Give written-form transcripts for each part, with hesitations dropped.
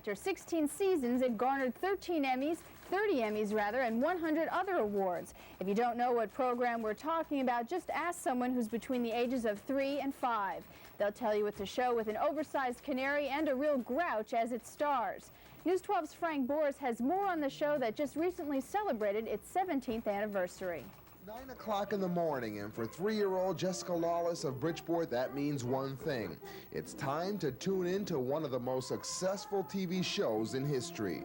After 16 seasons, it garnered 30 Emmys rather, and 100 other awards. If you don't know what program we're talking about, just ask someone who's between the ages of 3 and 5. They'll tell you it's a show with an oversized canary and a real grouch as it stars. News 12's Frank Boris has more on the show that just recently celebrated its 17th anniversary. 9 o'clock in the morning, and for 3-year-old Jessica Lawless of Bridgeport, that means one thing. It's time to tune in to one of the most successful TV shows in history.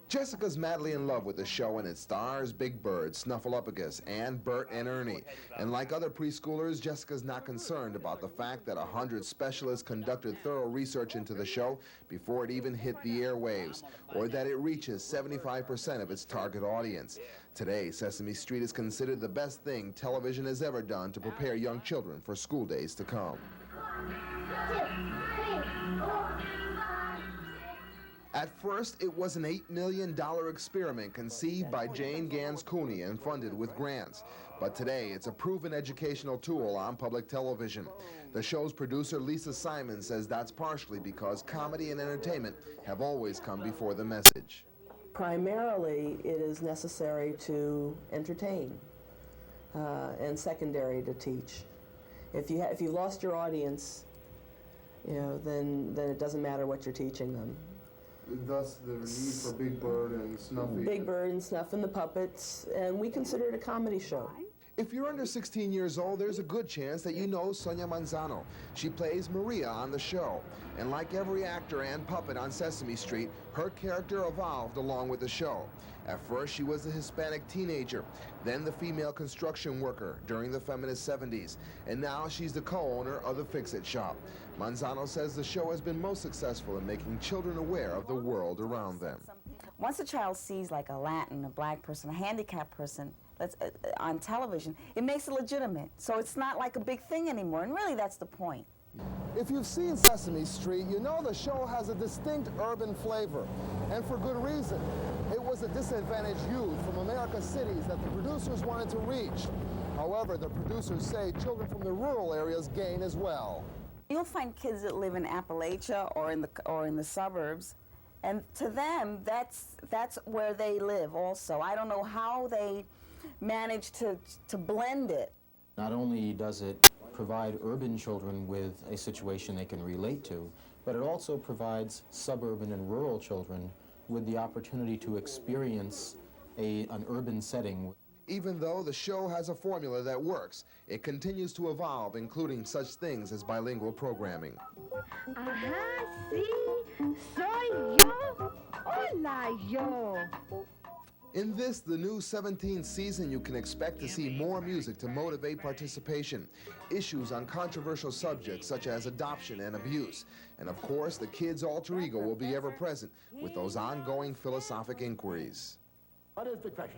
Jessica's madly in love with the show, and it stars Big Bird, Snuffleupagus, and Bert and Ernie. And like other preschoolers, Jessica's not concerned about the fact that 100 specialists conducted thorough research into the show before it even hit the airwaves, or that it reaches 75% of its target audience. Today, Sesame Street is considered the best thing television has ever done to prepare young children for school days to come. 1, 2, 3, 4. At first, it was an $8 million experiment conceived by Jane Gans Cooney and funded with grants. But today, it's a proven educational tool on public television. The show's producer, Lisa Simon, says that's partially because comedy and entertainment have always come before the message. Primarily, it is necessary to entertain and secondary to teach. If you lost your audience, then it doesn't matter what you're teaching them. Thus the need for Big Bird and Snuffy. Big Bird and Snuff and the Puppets, and we consider it a comedy show. If you're under 16 years old, there's a good chance that you know Sonia Manzano. She plays Maria on the show. And like every actor and puppet on Sesame Street, her character evolved along with the show. At first, she was a Hispanic teenager, then the female construction worker during the feminist 70s, and now she's the co-owner of the Fix-It shop. Manzano says the show has been most successful in making children aware of the world around them. Once a child sees like a Latin, a black person, a handicapped person, that's on television, it makes it legitimate. So it's not like a big thing anymore, and really that's the point. If you've seen Sesame Street, you know the show has a distinct urban flavor, and for good reason. It was a disadvantaged youth from America's cities that the producers wanted to reach. However, the producers say children from the rural areas gain as well. You'll find kids that live in Appalachia or in the suburbs, and to them, that's where they live also. I don't know how they manage to blend it. Not only does it provide urban children with a situation they can relate to, but it also provides suburban and rural children with the opportunity to experience an urban setting. Even though the show has a formula that works, it continues to evolve, including such things as bilingual programming. Ajá, sí, soy yo. Hola, yo. In this, the new 17th season, you can expect to see more music to motivate participation, issues on controversial subjects such as adoption and abuse, and of course, the kid's alter ego will be ever present with those ongoing philosophic inquiries. What is the question?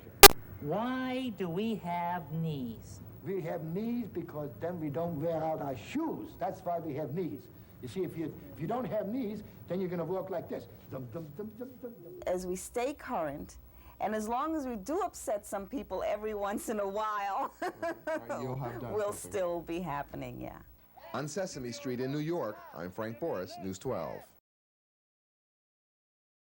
Why do we have knees? We have knees because then we don't wear out our shoes. That's why we have knees. You see, if you don't have knees, then you're going to walk like this. Dum, dum, dum, dum, dum, dum. As we stay current, and as long as we do upset some people every once in a while, we'll still be happening, yeah. On Sesame Street in New York, I'm Frank Boris, News 12.